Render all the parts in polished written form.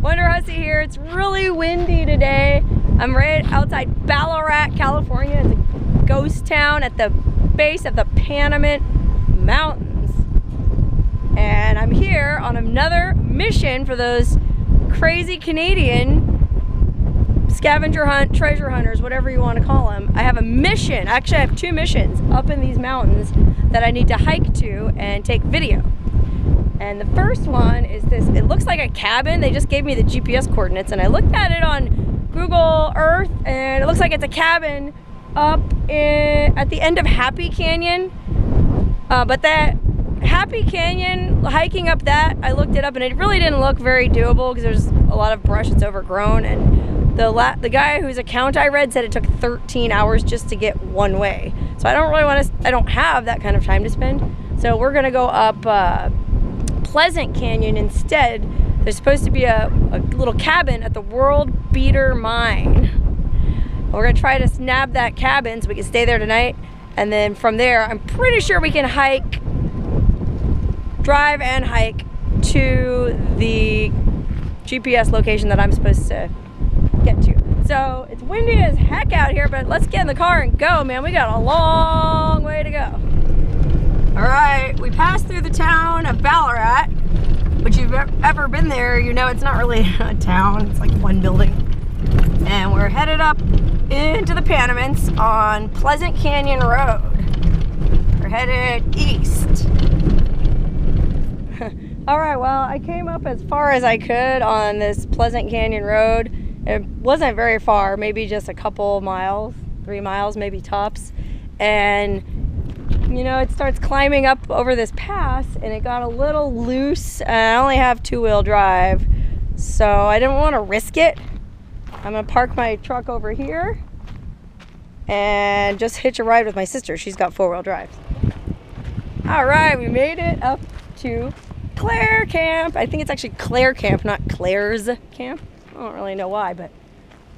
Wonder Hussy here. It's really windy today. I'm right outside Ballarat, California. It's a ghost town at the base of the Panamint Mountains. And I'm here on another mission for those crazy Canadian scavenger hunt, treasure hunters, whatever you want to call them. I have a mission. Actually, I have two missions up in these mountains that I need to hike to and take video. And the first one is this, it looks like a cabin. They just gave me the GPS coordinates and I looked at it on Google Earth and it looks like it's a cabin up at the end of Happy Canyon. But that Happy Canyon, hiking up that, I looked it up and it really didn't look very doable because there's a lot of brush, it's overgrown. And the guy whose account I read said it took 13 hours just to get one way. So I don't really want to, I don't have that kind of time to spend. So we're gonna go up Pleasant Canyon instead. There's supposed to be a little cabin at the World Beater Mine. We're gonna try to snab that cabin so we can stay there tonight, and then from there I'm pretty sure we can drive and hike to the GPS location that I'm supposed to get to. So it's windy as heck out here, but let's get in the car and go, man. We got a long way to go. All right, we passed through the town of Ballarat, which you've ever been there, you know it's not really a town, it's like one building. And we're headed up into the Panamints on Pleasant Canyon Road. We're headed east. All right, well, I came up as far as I could on this Pleasant Canyon Road. It wasn't very far, maybe just a couple miles, 3 miles, maybe tops. And you know, it starts climbing up over this pass and it got a little loose and I only have 2-wheel drive, so I didn't want to risk it. I'm gonna park my truck over here and just hitch a ride with my sister. She's got 4-wheel drive. All right, we made it up to Claire Camp. I think it's actually Claire Camp, not Claire's Camp. I don't really know why, but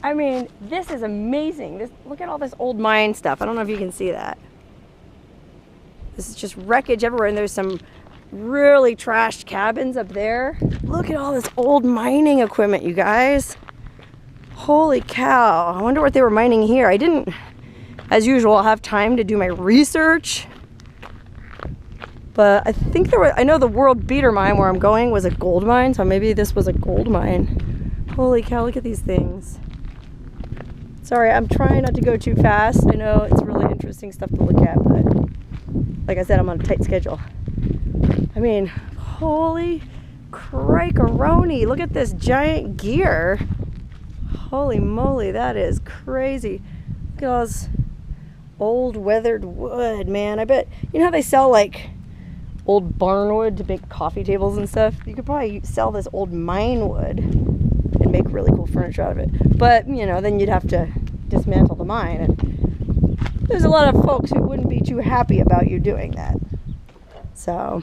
I mean, this is amazing. Look at all this old mine stuff. I don't know if you can see that. This is just wreckage everywhere, and there's some really trashed cabins up there. Look at all this old mining equipment, you guys. Holy cow. I wonder what they were mining here. I didn't, as usual, have time to do my research. But I think I know the World Beater Mine where I'm going was a gold mine, so maybe this was a gold mine. Holy cow, look at these things. Sorry, I'm trying not to go too fast. I know it's really interesting stuff to look at, but like I said, I'm on a tight schedule. I mean, holy crikey-roni. Look at this giant gear. Holy moly, that is crazy. Look at all this old weathered wood, man. I bet, you know how they sell like old barn wood to make coffee tables and stuff? You could probably sell this old mine wood and make really cool furniture out of it. But, you know, then you'd have to dismantle the mine, and there's a lot of folks who wouldn't be too happy about you doing that. So,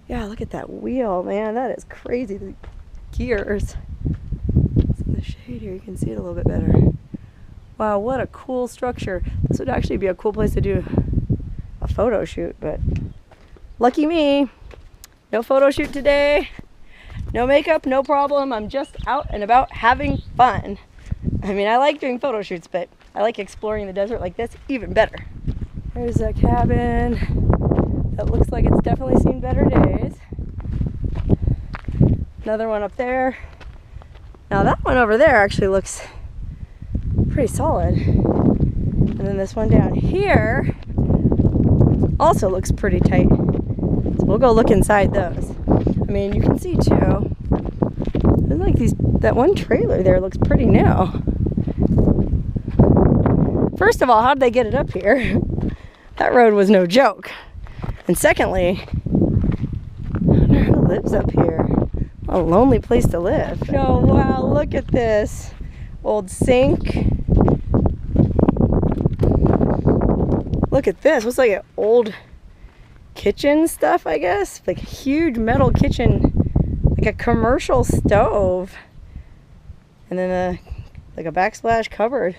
yeah, look at that wheel, man. That is crazy. The gears. It's in the shade here. You can see it a little bit better. Wow, what a cool structure. This would actually be a cool place to do a photo shoot, but lucky me. No photo shoot today. No makeup, no problem. I'm just out and about having fun. I mean, I like doing photo shoots, but I like exploring the desert like this even better. There's a cabin that looks like it's definitely seen better days. Another one up there. Now that one over there actually looks pretty solid. And then this one down here also looks pretty tight. So we'll go look inside those. I mean, you can see too, there's like that one trailer there looks pretty new. First of all, how'd they get it up here? That road was no joke. And secondly, I wonder who lives up here. What a lonely place to live. Oh, wow, look at this. Old sink. Look at this. Looks like an old kitchen stuff, I guess. Like a huge metal kitchen, like a commercial stove. And then like a backsplash cupboard.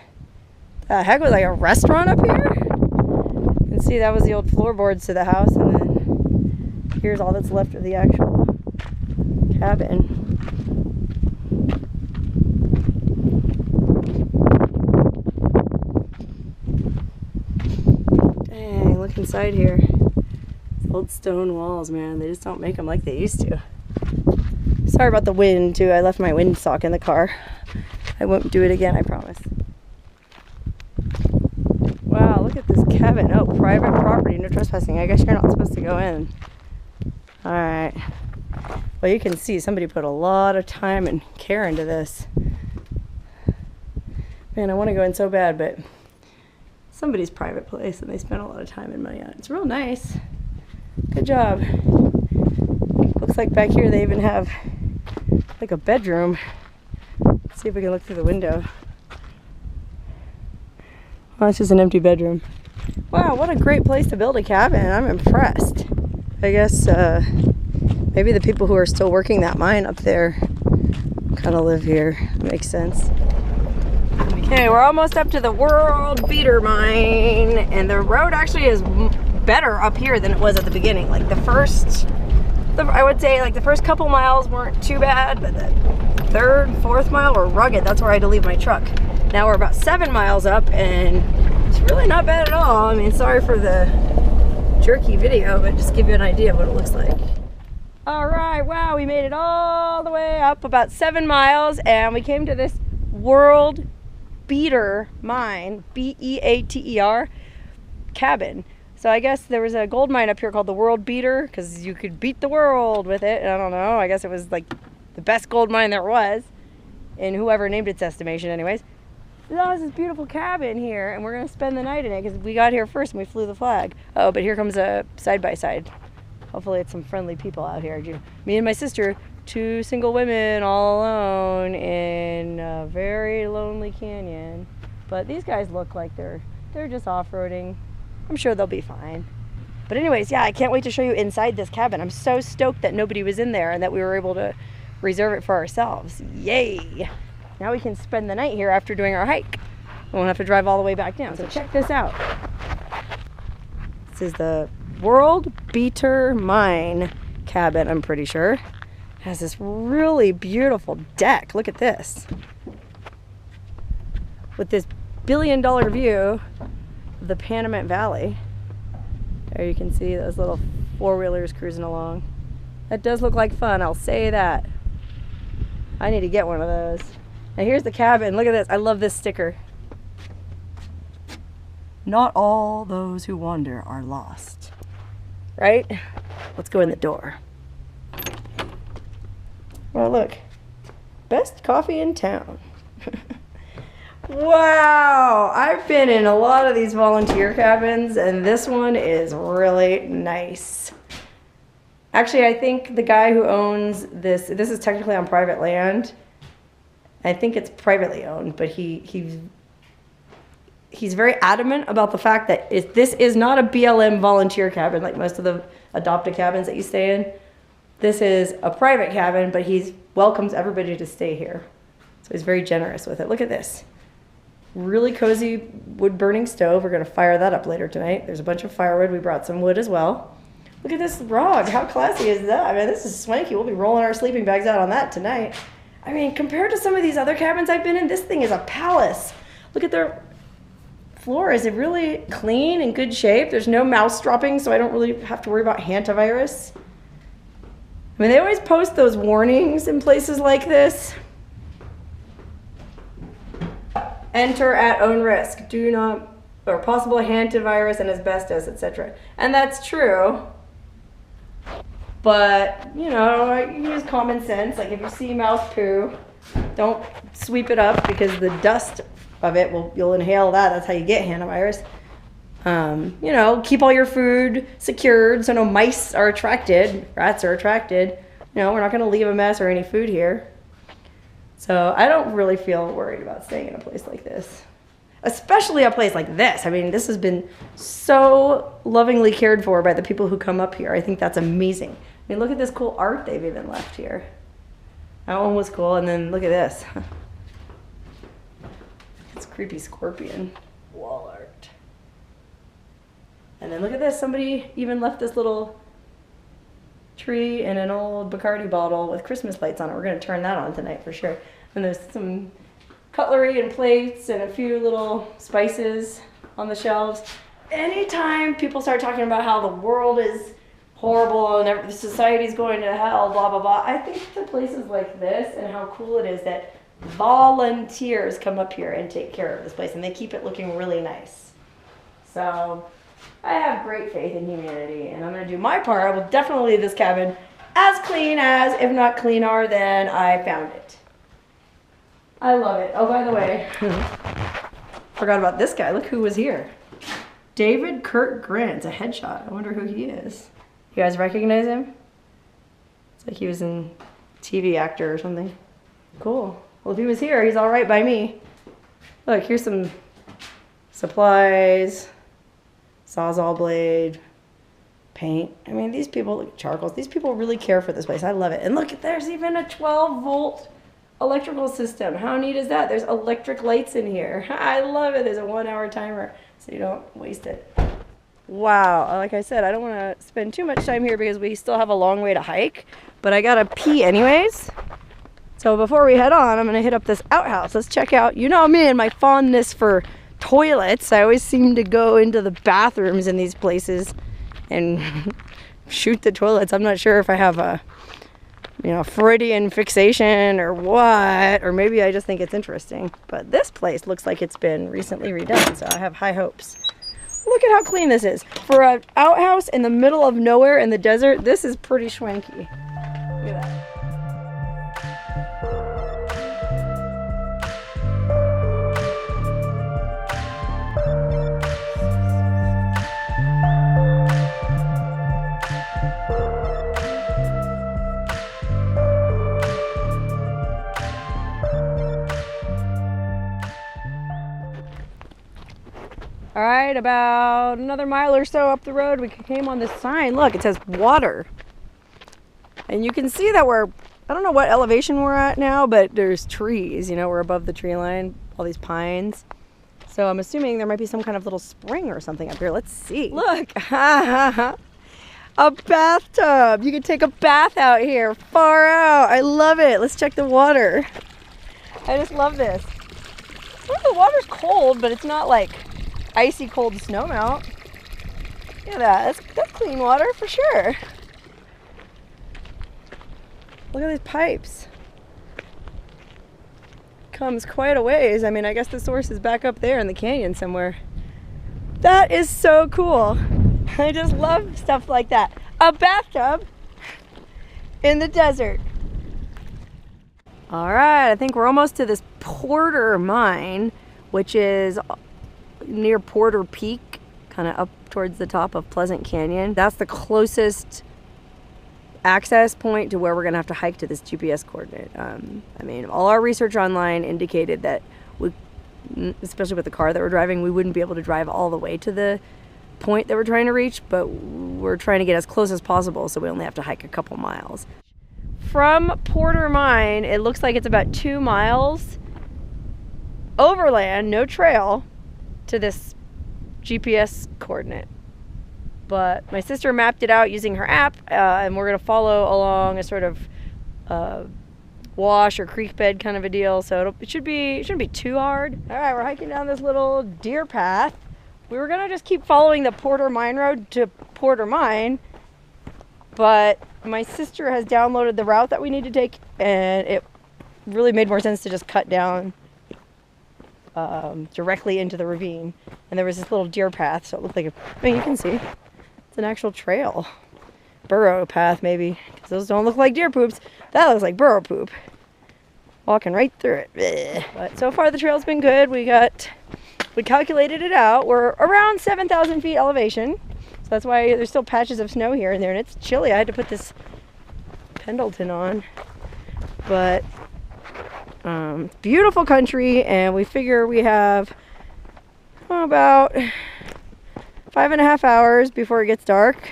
The heck, was like a restaurant up here? You can see that was the old floorboards to the house, and then here's all that's left of the actual cabin. Dang, look inside here. Old stone walls, man. They just don't make them like they used to. Sorry about the wind, too. I left my windsock in the car. I won't do it again, I promise. Wow, look at this cabin. Oh, private property, no trespassing. I guess you're not supposed to go in. Alright. Well, you can see somebody put a lot of time and care into this. Man, I want to go in so bad, but somebody's private place and they spent a lot of time and money on it. It's real nice. Good job. Looks like back here they even have like a bedroom. Let's see if we can look through the window. Oh, it's just an empty bedroom. Wow, what a great place to build a cabin. I'm impressed. I guess maybe the people who are still working that mine up there kind of live here. Makes sense. Okay, we're almost up to the World Beater Mine, and the road actually is better up here than it was at the beginning. Like I would say like the first couple miles weren't too bad, but the third, fourth mile were rugged. That's where I had to leave my truck. Now we're about 7 miles up, and it's really not bad at all. I mean, sorry for the jerky video, but just give you an idea of what it looks like. All right, wow, we made it all the way up about 7 miles, and we came to this World Beater Mine, B-E-A-T-E-R, cabin. So I guess there was a gold mine up here called the World Beater, because you could beat the world with it. I don't know, I guess it was like the best gold mine there was, in whoever named its estimation anyways. That was this beautiful cabin here, and we're going to spend the night in it because we got here first and we flew the flag. Oh, but here comes a side-by-side. Hopefully it's some friendly people out here. Me and my sister, 2 single women all alone in a very lonely canyon. But these guys look like they're just off-roading. I'm sure they'll be fine. But anyways, yeah, I can't wait to show you inside this cabin. I'm so stoked that nobody was in there and that we were able to reserve it for ourselves. Yay! Now we can spend the night here after doing our hike. We won't have to drive all the way back down. So check this out. This is the World Beater Mine cabin, I'm pretty sure. It has this really beautiful deck. Look at this. With this billion-dollar view of the Panamint Valley. There you can see those little 4-wheelers cruising along. That does look like fun, I'll say that. I need to get one of those. Now here's the cabin. Look at this. I love this sticker. Not all those who wander are lost. Right? Let's go in the door. Well, look. Best coffee in town. Wow! I've been in a lot of these volunteer cabins, and this one is really nice. Actually, I think the guy who owns this is technically on private land. I think it's privately owned, but he's very adamant about the fact that this is not a BLM volunteer cabin like most of the adopted cabins that you stay in. This is a private cabin, but he welcomes everybody to stay here. So he's very generous with it. Look at this. Really cozy wood-burning stove. We're going to fire that up later tonight. There's a bunch of firewood. We brought some wood as well. Look at this rug. How classy is that? I mean, this is swanky. We'll be rolling our sleeping bags out on that tonight. I mean, compared to some of these other cabins I've been in, this thing is a palace. Look at their floor. Is it really clean and good shape? There's no mouse dropping, so I don't really have to worry about hantavirus. I mean, they always post those warnings in places like this. Enter at own risk. Do not, or possible hantavirus and asbestos, etc. And that's true. But, you know, you use common sense. Like if you see mouse poo, don't sweep it up because the dust of it, you'll inhale that. That's how you get hantavirus. You know, keep all your food secured so no mice are attracted, rats are attracted. You know, we're not going to leave a mess or any food here. So I don't really feel worried about staying in a place like this. Especially a place like this. I mean, this has been so lovingly cared for by the people who come up here. I think that's amazing. I mean, look at this cool art they've even left here. That one was cool, and then look at this. It's creepy scorpion wall art. And then look at this. Somebody even left this little tree in an old Bacardi bottle with Christmas lights on it. We're going to turn that on tonight for sure. And there's some cutlery and plates and a few little spices on the shelves. Anytime people start talking about how the world is horrible and society's going to hell, blah, blah, blah, I think the places like this and how cool it is that volunteers come up here and take care of this place, and they keep it looking really nice. So I have great faith in humanity, and I'm going to do my part. I will definitely leave this cabin as clean as, if not cleaner than I found it. I love it. Oh, by the way, forgot about this guy. Look who was here. David Kurt Grant. It's a headshot. I wonder who he is. You guys recognize him? It's like he was in TV actor or something. Cool. Well, if he was here, he's all right by me. Look, here's some supplies, Sawzall blade, paint. I mean, these people, look, charcoals. These people really care for this place. I love it. And look, there's even a 12-volt electrical system. How neat is that? There's electric lights in here. I love it. There's a 1-hour timer so you don't waste it. Wow. Like I said, I don't want to spend too much time here because we still have a long way to hike, but I gotta pee anyways. So before we head on, I'm gonna hit up this outhouse. Let's check out, you know me and my fondness for toilets. I always seem to go into the bathrooms in these places and shoot the toilets. I'm not sure if I have a, you know, Freudian fixation or what, or maybe I just think it's interesting. But this place looks like it's been recently redone, so I have high hopes. Look at how clean this is. For an outhouse in the middle of nowhere in the desert, this is pretty schwanky. Look at that. All right, about another mile or so up the road, we came on this sign. Look, it says water. And you can see that I don't know what elevation we're at now, but there's trees, you know, we're above the tree line, all these pines. So I'm assuming there might be some kind of little spring or something up here. Let's see. Look, a bathtub. You can take a bath out here, far out. I love it. Let's check the water. I just love this. Well, the water's cold, but it's not like icy cold snow melt. Look at that. That's clean water for sure. Look at these pipes. Comes quite a ways. I mean, I guess the source is back up there in the canyon somewhere. That is so cool. I just love stuff like that. A bathtub in the desert. All right, I think we're almost to this Porter mine, which is near Porter Peak, kind of up towards the top of Pleasant Canyon. That's the closest access point to where we're gonna have to hike to this GPS coordinate. I mean, all our research online indicated that we, especially with the car that we're driving, we wouldn't be able to drive all the way to the point that we're trying to reach, but we're trying to get as close as possible, so we only have to hike a couple miles. From Porter Mine, it looks like it's about 2 miles overland, no trail, to this GPS coordinate. But my sister mapped it out using her app, and we're gonna follow along a sort of wash or creek bed kind of a deal, so it shouldn't be too hard. All right, we're hiking down this little deer path. We were gonna just keep following the Porter Mine Road to Porter Mine, but my sister has downloaded the route that we need to take, and it really made more sense to just cut down directly into the ravine. And there was this little deer path, so it looked like I mean, you can see it's an actual trail, burrow path maybe, because those don't look like deer poops. That looks like burrow poop. Walking right through it. Blech. But so far the trail's been good. We got we calculated it out. We're around 7,000 feet elevation. So that's why there's still patches of snow here and there, and it's chilly. I had to put this Pendleton on. But beautiful country, and we figure we have about 5.5 hours before it gets dark.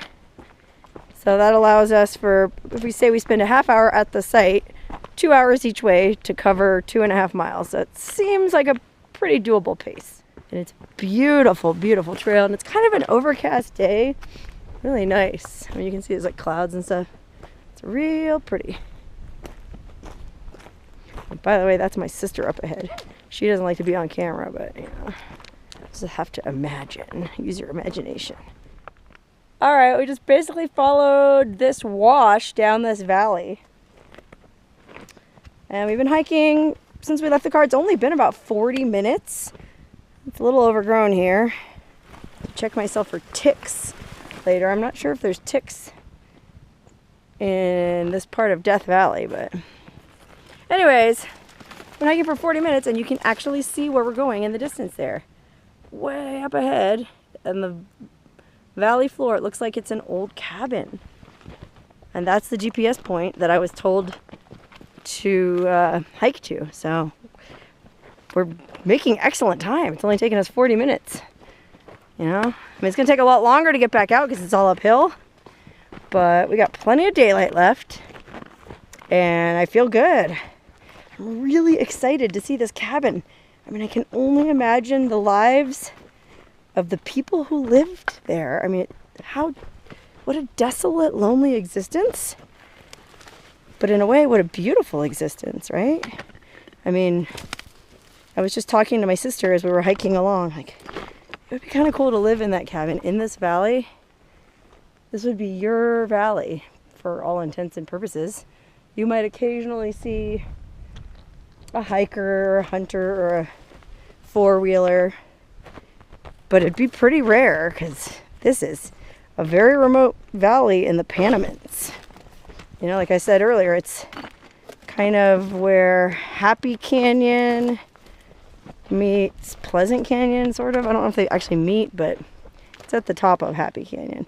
So that allows us for, if we say we spend a half hour at the site, 2 hours each way to cover 2.5 miles. That seems like a pretty doable pace. And it's beautiful, beautiful trail. And it's kind of an overcast day. Really nice. I mean, you can see there's like clouds and stuff. It's real pretty. And by the way, that's my sister up ahead. She doesn't like to be on camera, but you know, just have to imagine. Use your imagination. All right, we just basically followed this wash down this valley. And we've been hiking since we left the car. It's only been about 40 minutes. It's a little overgrown here. Check myself for ticks later. I'm not sure if there's ticks in this part of Death Valley, but anyways, we've been hiking for 40 minutes and you can actually see where we're going in the distance there. Way up ahead and the valley floor, it looks like it's an old cabin. And that's the GPS point that I was told to hike to. So we're making excellent time. It's only taken us 40 minutes. You know, I mean, it's gonna take a lot longer to get back out because it's all uphill, but we got plenty of daylight left and I feel good. I'm really excited to see this cabin. I mean, I can only imagine the lives of the people who lived there. I mean, what a desolate, lonely existence. But in a way, what a beautiful existence, right? I mean, I was just talking to my sister as we were hiking along. Like, it would be kind of cool to live in that cabin in this valley. This would be your valley for all intents and purposes. You might occasionally see a hiker or a hunter or a four-wheeler, but it'd be pretty rare because this is a very remote valley in the Panamints. You know, like I said earlier, it's kind of where Happy Canyon meets Pleasant Canyon, sort of. I don't know if they actually meet, but it's at the top of Happy Canyon.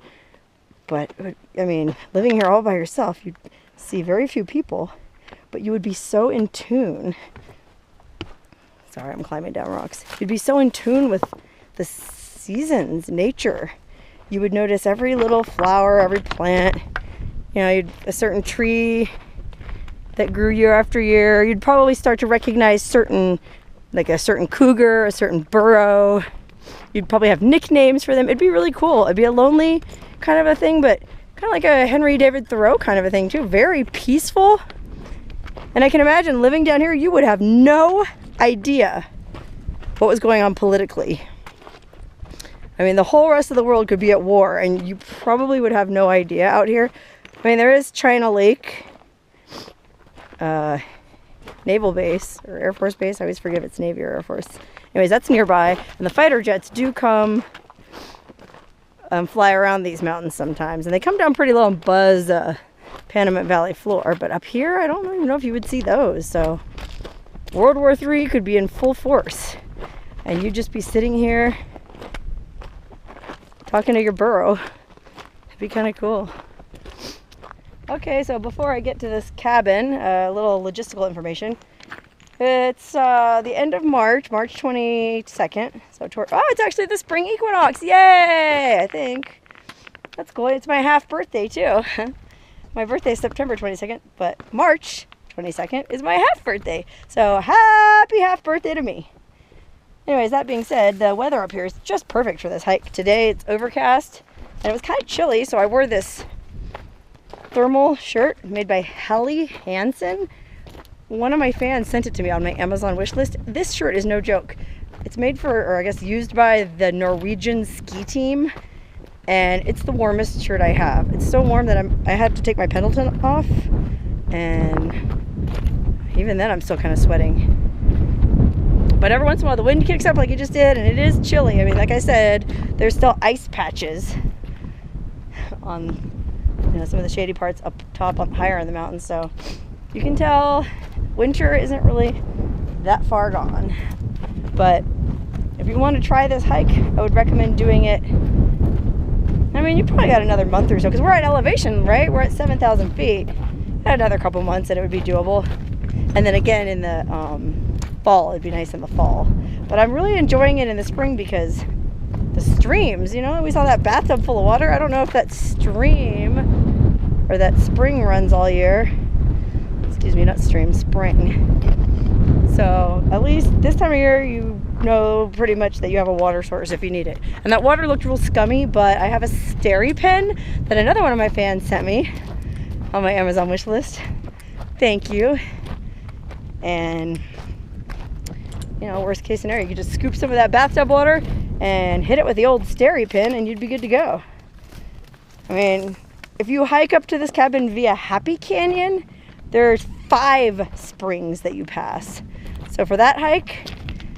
But, I mean, living here all by yourself, you'd see very few people, but you would be so in tune. Sorry, I'm climbing down rocks. You'd be so in tune with the seasons, nature. You would notice every little flower, every plant. You know, a certain tree that grew year after year. You'd probably start to recognize like a certain cougar, a certain burro. You'd probably have nicknames for them. It'd be really cool. It'd be a lonely kind of a thing, but kind of like a Henry David Thoreau kind of a thing too. Very peaceful. And I can imagine living down here, you would have no idea what was going on politically. I mean, the whole rest of the world could be at war and you probably would have no idea out here. I mean, there is China Lake Naval Base or Air Force Base. I always forget if it's Navy or Air Force. Anyways, that's nearby. And the fighter jets do come fly around these mountains sometimes. And they come down pretty low and buzz Panamint Valley floor. But up here, I don't even know if you would see those. So World War III could be in full force. And you'd just be sitting here talking to your burro. It'd be kind of cool. Okay, so before I get to this cabin, a little logistical information. It's the end of March, March 22nd. So it's actually the spring equinox. Yay! I think. That's cool. It's my half birthday too. My birthday is September 22nd, but March 22nd is my half birthday. So happy half birthday to me. Anyways, that being said, the weather up here is just perfect for this hike. Today it's overcast and it was kind of chilly, so I wore this thermal shirt made by Helly Hansen. One of my fans sent it to me on my Amazon wish list. This shirt is no joke. It's made for, or I guess used by the Norwegian ski team, and it's the warmest shirt I have. It's so warm that I had to take my Pendleton off, and even then I'm still kind of sweating. But every once in a while the wind kicks up like it just did, and it is chilly. I mean, like I said, there's still ice patches on some of the shady parts up top, up higher in the mountains, so you can tell winter isn't really that far gone. But if if you want to try this hike, I would recommend doing it. I mean, you probably got another month or so, because we're at elevation, right? We're at 7,000 feet. Another couple months and it would be doable. And then again in the fall, it'd be nice in the fall. But I'm really enjoying it in the spring because the streams, you know, we saw that bathtub full of water. I don't know if that stream or that spring runs all year. Excuse me, not stream, spring. So at least this time of year, you know pretty much that you have a water source if you need it. And that water looked real scummy, but I have a steri pen that another one of my fans sent me on my Amazon wish list. Thank you. And you know, worst case scenario, you could just scoop some of that bathtub water and hit it with the old steri pen and you'd be good to go. I mean, if you hike up to this cabin via Happy Canyon, there's 5 springs that you pass. So for that hike,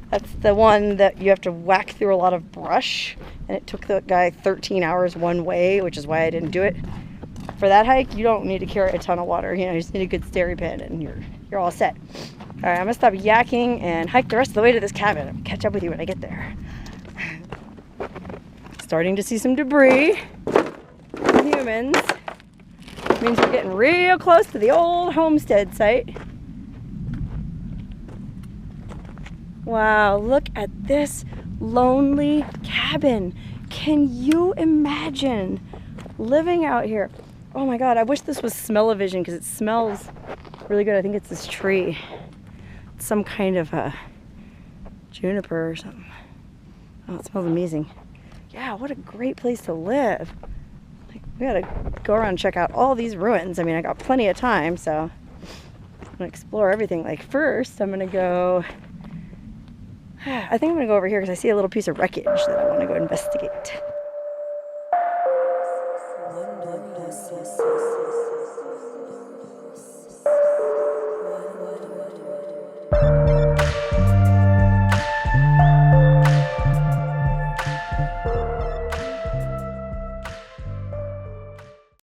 that's the one that you have to whack through a lot of brush, and it took the guy 13 hours one way, which is why I didn't do it. For that hike, you don't need to carry a ton of water. You know, you just need a good steri pen and you're all set. All right, I'm gonna stop yakking and hike the rest of the way to this cabin. I'll catch up with you when I get there. Starting to see some debris from humans. Means we're getting real close to the old homestead site. Wow, look at this lonely cabin. Can you imagine living out here? Oh my God, I wish this was smell-o-vision because it smells really good. I think it's this tree. It's some kind of a juniper or something. Oh, it smells amazing. Yeah, what a great place to live. Like, we gotta go around and check out all these ruins. I mean, I got plenty of time, so I'm gonna explore everything. Like first, I'm gonna go, I think I'm gonna go over here because I see a little piece of wreckage that I wanna go investigate.